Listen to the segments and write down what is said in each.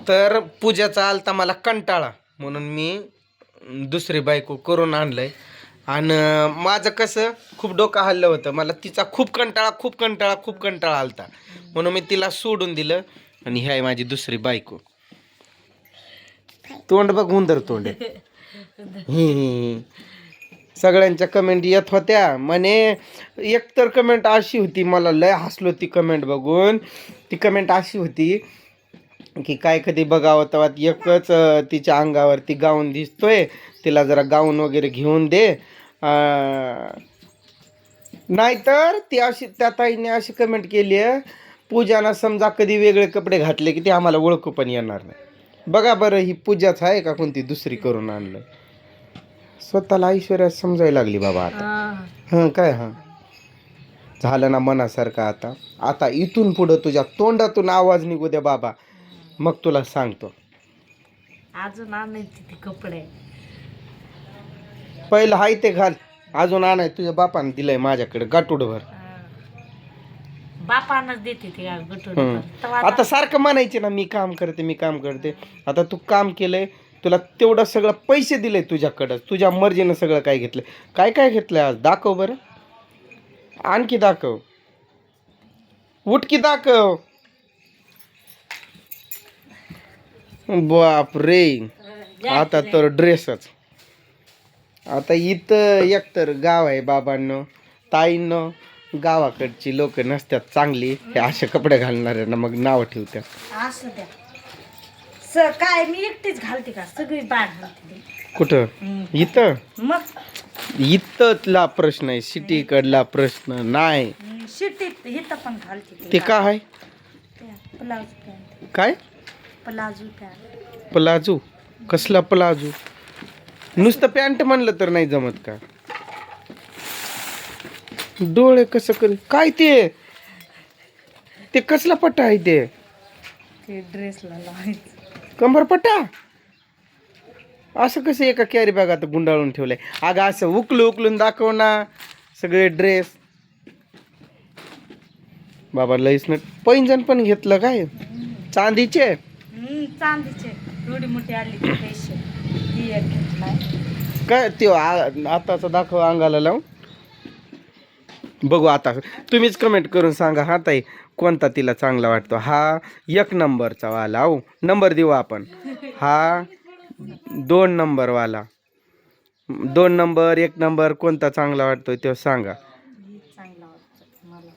तर पूजाचा आलता मला कंटाळा म्हणून मी दुसरी बायको करून आणलंय. आणि माझं कसं खूप डोकं हल्लं होतं, मला तिचा खूप कंटाळा आलता म्हणून मी तिला सोडून दिलं. आणि ह्या आहे माझी दुसरी बायको. तोंड बघ हुंदर तोंड आहे. सगळ्यांच्या कमेंट येत होत्या म्हणे. एक तर कमेंट अशी होती, मला लय हसलो ती कमेंट बघून. ती कमेंट अशी होती की काय कधी बघावं तेव्हा एकच तिच्या अंगावरती गाऊन दिसतोय, तिला जरा गाऊन वगैरे घेऊन दे. नाहीतर ती अशी, त्या ताईने अशी कमेंट केली आहे, पूजानं समजा कधी वेगळे कपडे घातले की ते आम्हाला ओळखू पण येणार नाही. बघा बरं, ही पूजाच आहे का कोणती दुसरी करून आणलं? स्वतःला ऐश्वर्या समजायला लागली बाबा आता. हां काय हां झालं ना मनासारखं. आता आता इथून पुढं तुझ्या तोंडातून आवाज निघू दे बाबा, मग तुला सांगतो. अजून आणायचे ते कपडे. पहिलं हाय ते घाल, अजून आणाय तुझ्या बापाने दिलंय माझ्याकडे गाठुडभर. बापानच देते ते गटूड. आता सारखं म्हणायचे ना मी काम करते. आता तू काम केलंय, तुला तेवढं सगळं पैसे दिले तुझ्याकडं, तुझ्या मर्जीनं सगळं काय घेतलंय. काय घेतलंय आज दाखव बरं, आणखी दाखव, उठकी दाखव. बाप रे, आता तर ड्रेसच. आता इथं एकतर गाव आहे बाबांनो, ताईंनो, गावाकडची लोक नसतात चांगली, हे असे कपडे घालणाऱ्यांना मग नाव ठेवतात. असं द्या काय मी एकटीच घालते का, सगळी बाळ घालते. कुठं इथं? मग इथला प्रश्न आहे, सिटीकडला प्रश्न नाही. शिटीत इथं पण घालते ते काय आहे? Palazzo pant. काय प्लाझो पॅन्ट? प्लाझो? कसला प्लाझो? नुसतं पॅन्ट म्हणलं तर नाही जमत का? डोळे कसं कर काय ते कसला पट्टा आहे ते? ड्रेसला लावायचं कंबरपट्टा. असं कसं एका कॅरी बॅगात गुंडाळून ठेवलंय? अगं असं उकलून दाखव ना सगळे ड्रेस. बाबा लईच ना. पैंजण पण घेतलं काय? चांदीचे? चांदीचे एवढी मोठी आली की पैसे ती एक घेतलाय. काय ते आताच दाखव अंगाला लावून बघू. आता तुम्हीच कमेंट करून सांगा हा ताई, कोणता तिला चांगला वाटतो. हा 1 नंबरचा वाला. हो नंबर देऊ आपण. हा 2 नंबर वाला. 2 नंबर 1 नंबर कोणता चांगला वाटतोय तो सांगा. चांगला वाटतं मला.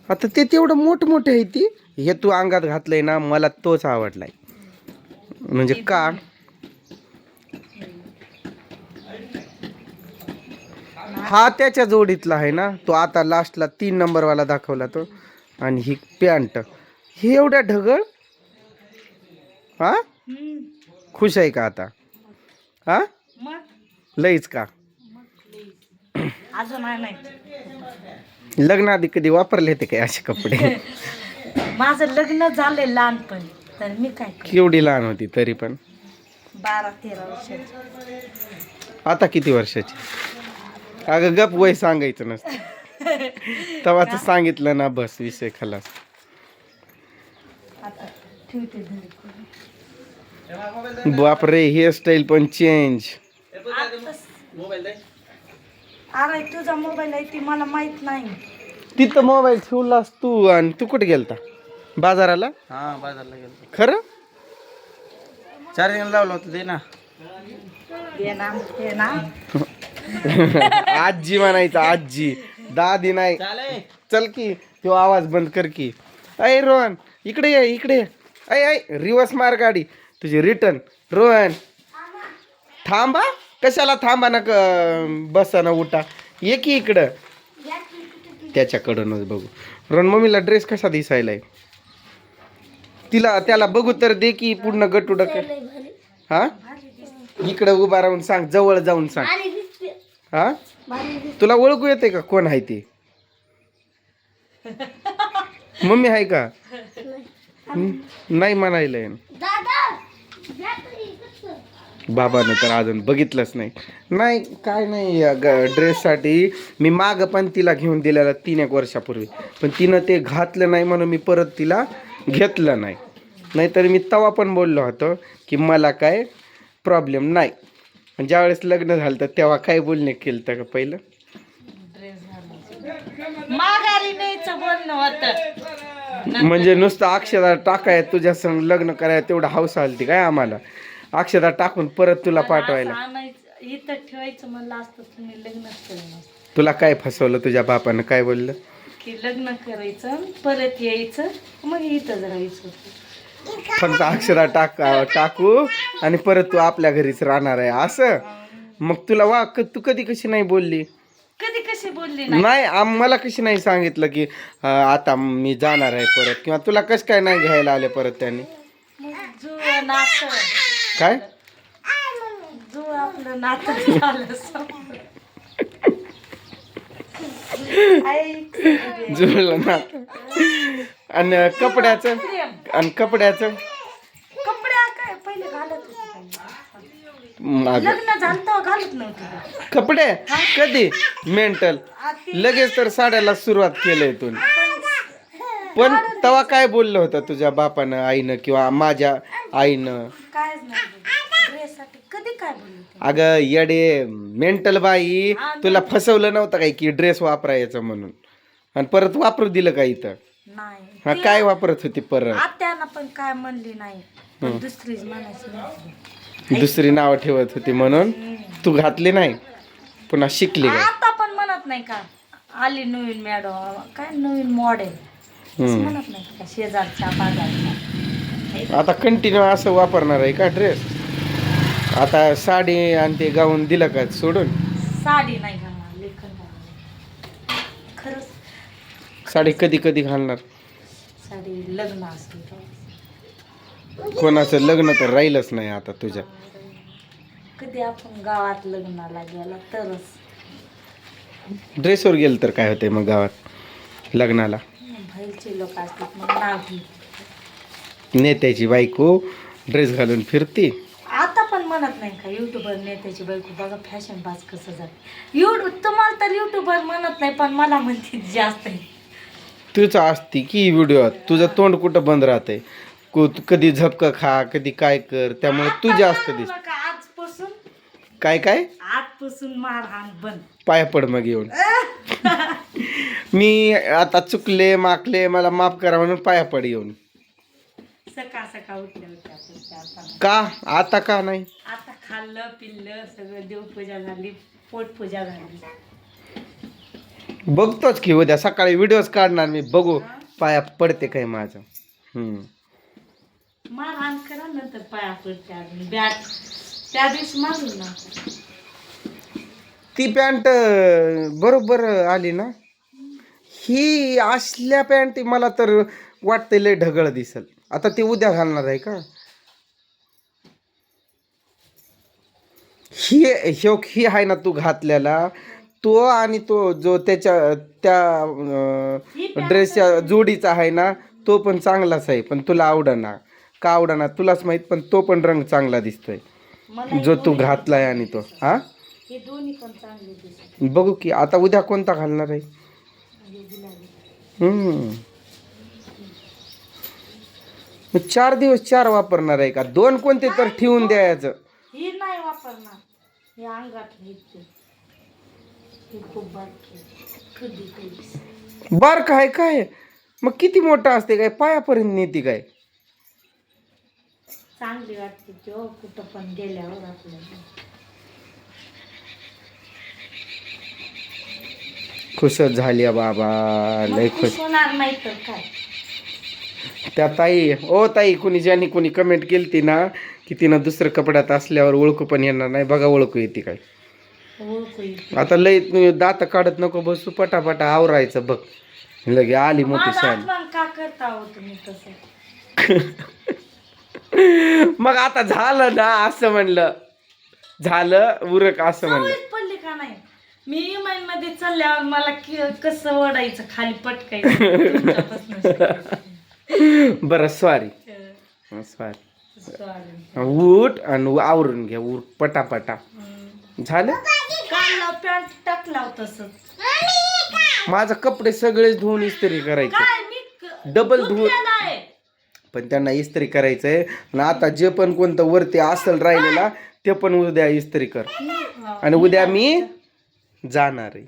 आता ते तेवढं मोठे आहे ती, हे तू अंगात घातलंय ना, मला तोच आवडलाय. म्हणजे का? हा त्याच्या जोडीतला आहे ना तो. आता लास्टला 3 नंबरवाला दाखवला तो. आणि ही पॅन्ट, हे एवढ्या ढगळ. हा खुश आहे का आता? हा लईच का? अजून नाही. लग्नाआधी कधी वापरले ते काय असे कपडे? माझं लग्न झालंय लहानपणी, तर मी काय केवढी लहान होती तरी पण? 12-13 वर्षाची. आता किती वर्षाची? अगं गप वय सांगायचं नसतं. तेव्हाच सांगितलं ना बस विषय खलास. आता ठेवते बापरे, हेअरस्टाईल पण चेंज. अरे तुझा मोबाईल आहे ती मला माहित नाही. तिथं मोबाईल ठेवलास तू, आणि तू कुठे गेलता? बाजाराला? हा बाजारला गेलो. खरं? चार्जिंग लावलं होतं ते ना. ते ना आजी म्हणायचं, आजी दादी नाही. चल की तो आवाज बंद कर की. अय रोहन इकडे ये. अय रिवर्स मार गाडी तुझी रिटर्न. रोहन थांबा. कशाला थांबा ना, बसा ना, उठा. ये की इकडं. त्याच्याकडूनच बघू. रोहन मम्मीला ड्रेस कसा दिसायलाय? त्याला बघू तर दे की पूर्ण गटुड. हा इकडं उभा राहून सांग, जवळ जाऊन सांग. हा तुला ओळखू येते का कोण आहे ती? मम्मी आहे का? नाही म्हणायला बाबानं तर अजून बघितलंच नाही. काय नाही ड्रेससाठी मी मागं पण तिला घेऊन दिलेला 3-1 वर्षापूर्वी, पण तिनं ते घातलं नाही म्हणून मी परत तिला घेतलं नाही. नाहीतर मी तवा पण बोललो होतो की मला काय प्रॉब्लेम नाही. आणि ज्यावेळेस लग्न झालं तर तेव्हा काय बोलणे केलं का पहिलं? ड्रेस घालायचं माघारी न्यायचं बोलणं होतं. म्हणजे नुसतं अक्षदा टाकाय तुझ्या संग लग्न करायला तेवढं हौस आलती काय आम्हाला? अक्षदा टाकून परत तुला पाठवायला. आणायचं इथं ठेवायचं म्हणलं असतं तुम्ही लग्नच केलं नसतं. तुला काय फसवलं तुझ्या बापानं? काय बोललं? की लग्न करायचं परत यायचं मग इथं राहायचं. फक्त अक्षरा टाकू आणि परत तू आपल्या घरीच राहणार आहे असं? मग तुला तू कधी कशी नाही बोलली? कधी कशी बोलली नाही मला कशी नाही सांगितलं की आता मी जाणार आहे परत, किंवा तुला कस काय नाही घ्यायला आले परत त्यांनी? जो नातं काय जो आपलं नातं झालं जुळलं ना? आणि कपड्याचं कपड्या काय पहिले घालत होते, लग्न झालं तेव्हा घालत नव्हते कपडे. कधी मेंटल लगेच तर साड्याला सुरुवात केलंय तू. पण तेव्हा काय बोललं होतं तुझ्या बापानं, आईनं किंवा माझ्या आईनं? कायच नाही ड्रेससाठी कधी काय बोलले. अगं येडे मेंटल बाई, तुला फसवलं नव्हतं काय की ड्रेस वापरायचं म्हणून, आणि परत वापरू दिलं का इथं? नाही हा काय वापरत होती परत? आत्यानं पण काय म्हणली नाही, पण दुसरीच म्हणायची नाही. दुसरी नावं ठेवत होती म्हणून तू घातली नाही, पुन्हा शिकली का? आता पण म्हणत नाही का आली नवीन मॅडम काय नवीन मॉडेल म्हणत नाही का शेजारच्या बाजारच्या. आता कंटिन्यू असं वापरणार आहे का ड्रेस? आता साडी आणि ते गाऊन दिलं का सोडून? साडी नाही घालणार, लेखन घालणार खरंच. साडी कधी कधी घालणार? साडी लग्न असते कोणाचं लग्न तर राहीलच नाही आता तुझ्या. कधी आपण गावात लग्नाला गेला तरच. ड्रेसवर गेलं तर काय होतंय मग गावात लग्नाला? बाहेरचे लोक असतात मग नाव घेत. नेत्याची बायको ड्रेस घालून फिरती. आता पण म्हणत नाही का युट्यूबर नेत्याची बायको बघा फॅशन बाज कसं जात. तुम्हाला तर युट्यूबर म्हणत नाही पण मला म्हणते जास्त आहे. तुझं असती की व्हिडिओ, तुझं तोंड कुठं बंद राहतंय? कधी झपकं खा, कधी काय कर, त्यामुळे तू जास्त दिसत. आजपासून काय काय आजपासून मारहाण बंद. पाया पड मग येऊन. मी आता चुकले माकले मला माफ करा म्हणून पाया पड येऊन. सकाळ सकाळ उठल्या उठल्या का आता का नाही? आता खाल्लं पिल्लं सगळं देवपूजा झाली, पोटपूजा झाली. बघतोच की उद्या सकाळी व्हिडिओज काढणार मी, बघू पाया पडते काय माझं. मारहाण करा नंतर पाया पडते. अजून बॅट त्या दिवशी मारून ना ती पॅन्ट बरोबर आली ना? ही असल्या पॅन्ट मला तर वाटते लय ढगळ दिसल. आता ती उद्या घालणार आहे का? ही आहे ना तू घातलेला तो, आणि तो जो त्या ड्रेसच्या जोडीचा आहे ना तो पण चांगलाच आहे, पण तुला आवडना का? आवडना तुलाच माहित, पण तो पण रंग चांगला दिसतोय जो तू घातलाय. आणि तो हे दोन्ही पण चांगले दिसतात. बघू की आता उद्या कोणता घालणार आहे? मग 4 दिवस 4 वापरणार आहे का? 2 कोणते तर ठेवून द्यायचं. हे नाही वापरणार, हे अंगात घ्यायचं. हे खूप कधी कधी बारक आहे काय? मग किती मोठा असते काय? पायापर्यंत नेते काय? चांगली वाटते जो कुठं पण गेल्यावर आपल्याला. खुशच झाली बाबा, लय खुश. होणार नाही तर काय. त्या ताई कोणी ज्यांनी कोणी कमेंट केली ना की तिनं दुसरं कपड्यात असल्यावर ओळखू पण येणार नाही, बघा ओळखू येते काय. आता लय दात काढत नको बसू, पटापटा आवरायचं बघ. लगे आली मोठी शान. का करता हो तुम्ही तसं? मग आता झालं ना असं म्हणलं, झालं उरक असं म्हणलं. सवयच पडली का नाही? मी इमान मध्ये चालल्यावर मला कसं ओढायचं खाली पटकायचं. बरं सॉरी. उठ आणि आवरून घ्या, उठ पटापटा. झालं काढला पॅन्ट टाकला तसंच. माझं कपडे सगळेच धुवून इस्त्री करायचे, काय मी डबल धुवून. पण त्यांना इस्त्री करायचंय आणि आता जे पण कोणतं वरती असेल राहिलेला ते पण उद्या इस्त्री कर आणि उद्या मी जाणार आहे.